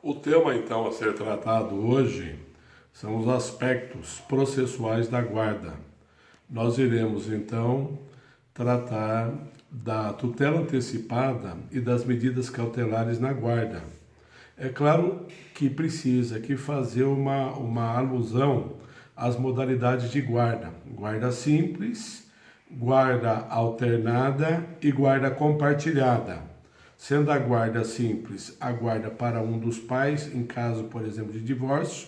O tema, então, a ser tratado hoje são os aspectos processuais da guarda. Nós iremos, então, tratar da tutela antecipada e das medidas cautelares na guarda. É claro que precisa aqui fazer uma alusão às modalidades de guarda. Guarda simples, guarda alternada e guarda compartilhada. Sendo a guarda simples a guarda para um dos pais, em caso, por exemplo, de divórcio,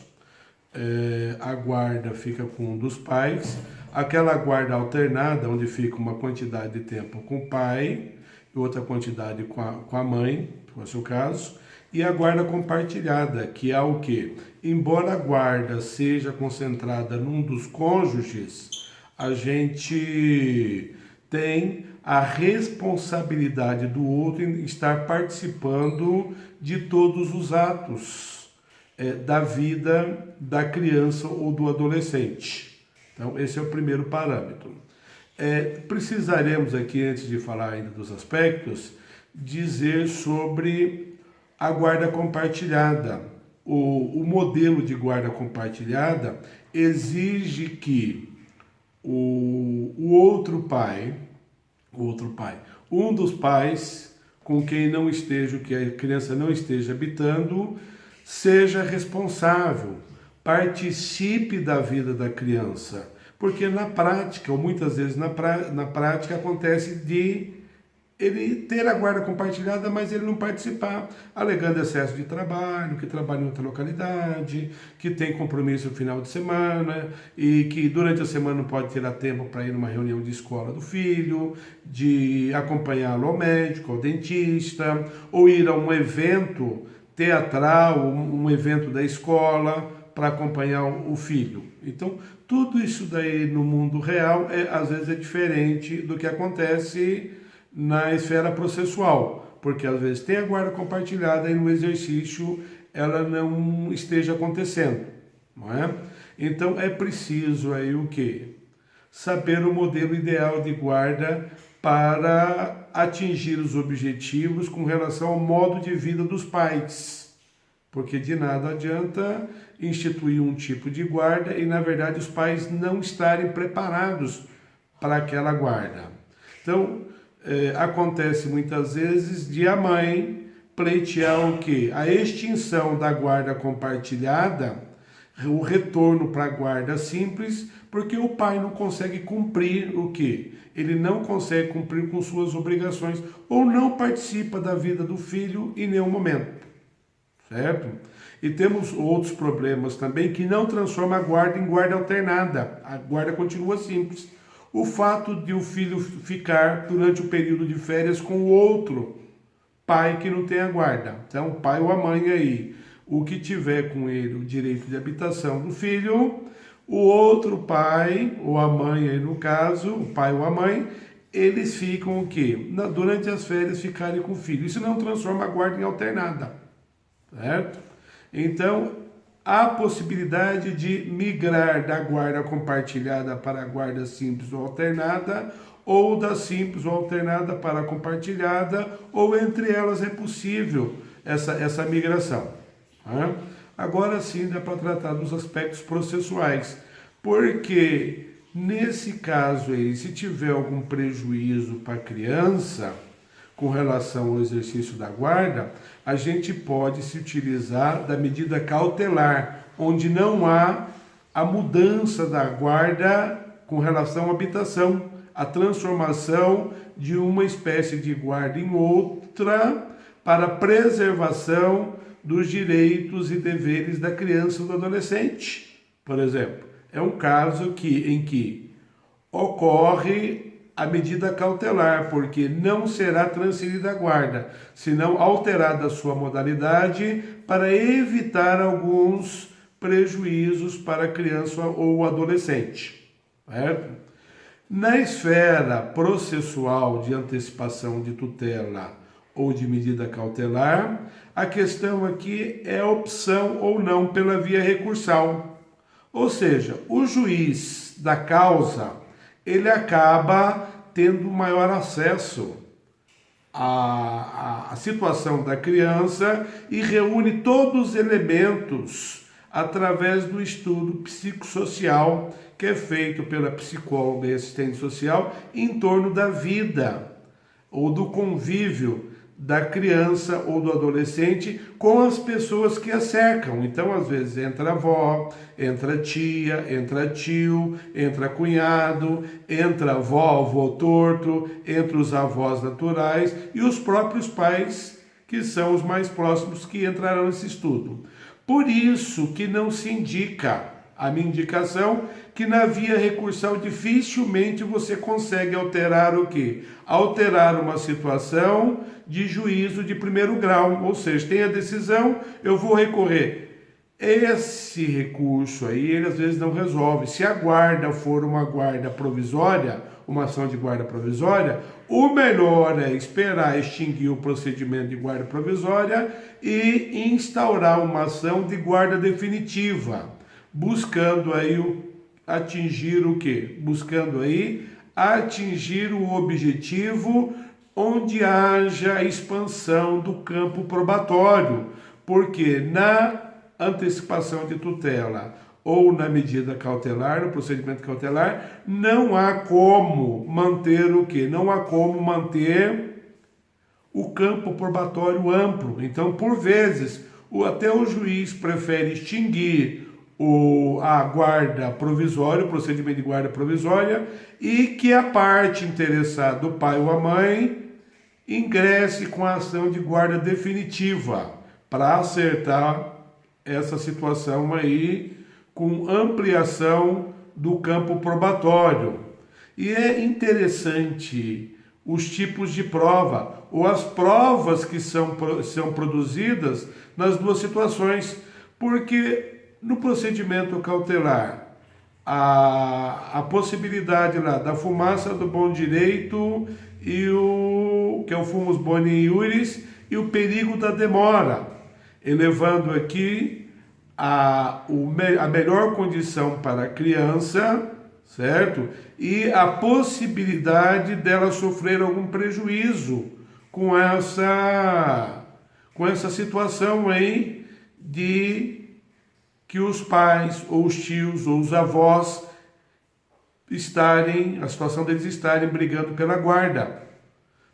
a guarda fica com um dos pais. Aquela guarda alternada, onde fica uma quantidade de tempo com o pai e outra quantidade com a mãe, se fosse o caso. E a guarda compartilhada, que é o quê? Embora a guarda seja concentrada num dos cônjuges, a gente tem a responsabilidade do outro em estar participando de todos os atos da vida da criança ou do adolescente. Então, esse é o primeiro parâmetro. Precisaremos aqui, antes de falar ainda dos aspectos, dizer sobre a guarda compartilhada. O modelo de guarda compartilhada exige que o outro pai, um dos pais com quem não esteja, que a criança não esteja habitando, seja responsável, participe da vida da criança. Porque na prática, ou muitas vezes na prática, acontece de ele ter a guarda compartilhada, mas ele não participar, alegando excesso de trabalho, que trabalha em outra localidade, que tem compromisso no final de semana e que durante a semana não pode tirar tempo para ir numa reunião de escola do filho, de acompanhá-lo ao médico, ao dentista, ou ir a um evento teatral, um evento da escola para acompanhar o filho. Então, tudo isso daí no mundo real às vezes é diferente do que acontece na esfera processual, porque às vezes tem a guarda compartilhada e no exercício ela não esteja acontecendo, não é? Então é preciso aí o quê? Saber o modelo ideal de guarda para atingir os objetivos com relação ao modo de vida dos pais, porque de nada adianta instituir um tipo de guarda e na verdade os pais não estarem preparados para aquela guarda. Então, acontece muitas vezes de a mãe pleitear o quê? A extinção da guarda compartilhada, o retorno para a guarda simples, porque o pai não consegue cumprir o quê? Ele não consegue cumprir com suas obrigações ou não participa da vida do filho em nenhum momento, certo? E temos outros problemas também que não transformam a guarda em guarda alternada, a guarda continua simples. O fato de o filho ficar durante o período de férias com o outro pai que não tem a guarda. Então, o pai ou a mãe aí, o que tiver com ele o direito de habitação do filho, o outro pai ou a mãe aí no caso, o pai ou a mãe, eles ficam o quê? Durante as férias ficarem com o filho. Isso não transforma a guarda em alternada, certo? Então, há possibilidade de migrar da guarda compartilhada para a guarda simples ou alternada, ou da simples ou alternada para a compartilhada, ou entre elas é possível essa migração. Tá? Agora sim dá para tratar dos aspectos processuais, porque nesse caso aí, se tiver algum prejuízo para a criança, com relação ao exercício da guarda, a gente pode se utilizar da medida cautelar, onde não há a mudança da guarda com relação à habitação, a transformação de uma espécie de guarda em outra para preservação dos direitos e deveres da criança ou do adolescente. Por exemplo, é um caso em que ocorre a medida cautelar, porque não será transferida a guarda, senão alterada a sua modalidade para evitar alguns prejuízos para a criança ou adolescente. Certo? Na esfera processual de antecipação de tutela ou de medida cautelar, a questão aqui é opção ou não pela via recursal. Ou seja, o juiz da causa ele acaba tendo maior acesso a situação da criança e reúne todos os elementos através do estudo psicossocial que é feito pela psicóloga e assistente social em torno da vida ou do convívio da criança ou do adolescente com as pessoas que a cercam. Então, às vezes, entra avó, entra tia, entra tio, entra cunhado, entra avó, avô torto, entra os avós naturais e os próprios pais, que são os mais próximos que entrarão nesse estudo. Por isso que não se indica, a minha indicação, que na via recursal dificilmente você consegue alterar o quê? Alterar uma situação de juízo de primeiro grau, ou seja, tem a decisão, eu vou recorrer. Esse recurso aí, ele às vezes não resolve. Se a guarda for uma guarda provisória, uma ação de guarda provisória, o melhor é esperar extinguir o procedimento de guarda provisória e instaurar uma ação de guarda definitiva, buscando aí atingir o quê? Buscando aí atingir o objetivo onde haja expansão do campo probatório, porque na antecipação de tutela ou na medida cautelar, no procedimento cautelar, não há como manter o quê? Não há como manter o campo probatório amplo. Então, por vezes, até o juiz prefere extinguir a guarda provisória, o procedimento de guarda provisória, e que a parte interessada, o pai ou a mãe, ingresse com a ação de guarda definitiva para acertar essa situação aí com ampliação do campo probatório. E é interessante os tipos de prova ou as provas que são produzidas nas duas situações, porque no procedimento cautelar, a possibilidade lá da fumaça do bom direito e que é o fumus boni iuris, e o perigo da demora, elevando aqui a melhor condição para a criança, certo? E a possibilidade dela sofrer algum prejuízo com essa situação aí de que os pais, ou os tios, ou os avós a situação deles estarem brigando pela guarda.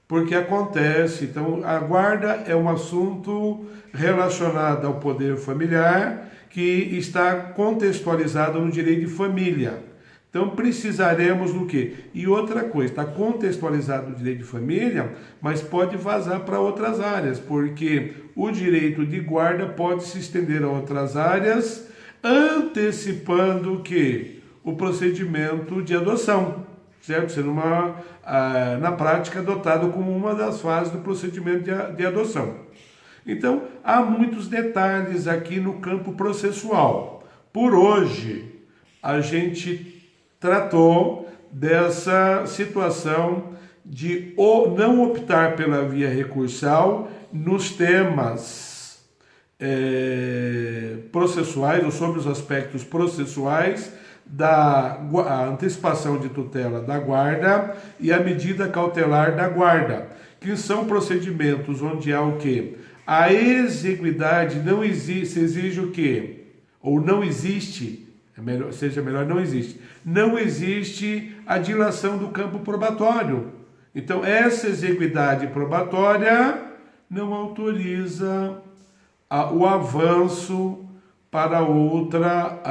Porque acontece, então a guarda é um assunto relacionado ao poder familiar que está contextualizado no direito de família. Então precisaremos do quê? E outra coisa, está contextualizado no direito de família, mas pode vazar para outras áreas, porque o direito de guarda pode se estender a outras áreas, antecipando o quê? O procedimento de adoção, certo? Sendo na prática adotado como uma das fases do procedimento de adoção. Então, há muitos detalhes aqui no campo processual. Por hoje, a gente tratou dessa situação de não optar pela via recursal nos temas processuais ou sobre os aspectos processuais da antecipação de tutela da guarda e a medida cautelar da guarda, que são procedimentos onde há o quê? A exiguidade não existe, exige o quê? Ou não existe, não existe. Não existe a dilação do campo probatório. Então, essa exiguidade probatória não autoriza o avanço para outra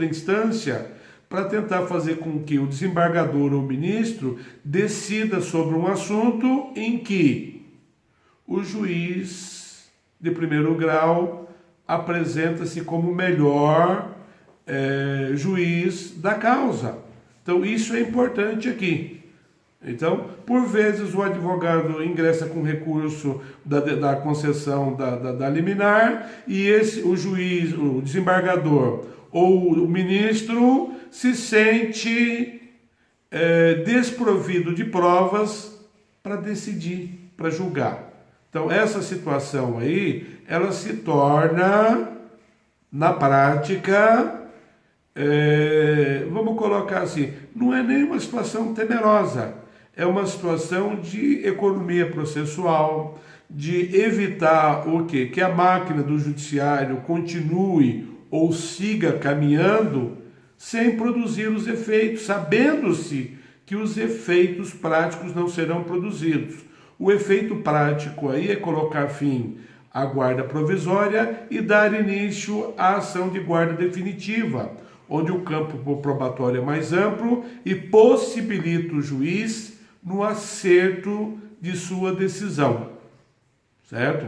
instância, para tentar fazer com que o desembargador ou o ministro decida sobre um assunto em que o juiz de primeiro grau apresenta-se como o melhor juiz da causa. Então, isso é importante aqui. Então, por vezes o advogado ingressa com recurso da concessão da liminar e o juiz, o desembargador ou o ministro se sente desprovido de provas para decidir, para julgar. Então, essa situação aí, ela se torna, na prática, vamos colocar assim, não é nem uma situação temerosa, é uma situação de economia processual, de evitar o quê? Que a máquina do judiciário continue ou siga caminhando sem produzir os efeitos, sabendo-se que os efeitos práticos não serão produzidos. O efeito prático aí é colocar fim à guarda provisória e dar início à ação de guarda definitiva, onde o campo probatório é mais amplo e possibilita o juiz no acerto de sua decisão, certo?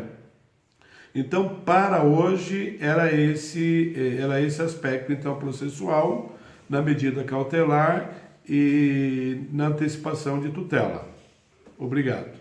Então, para hoje, era esse aspecto então processual, na medida cautelar e na antecipação de tutela. Obrigado.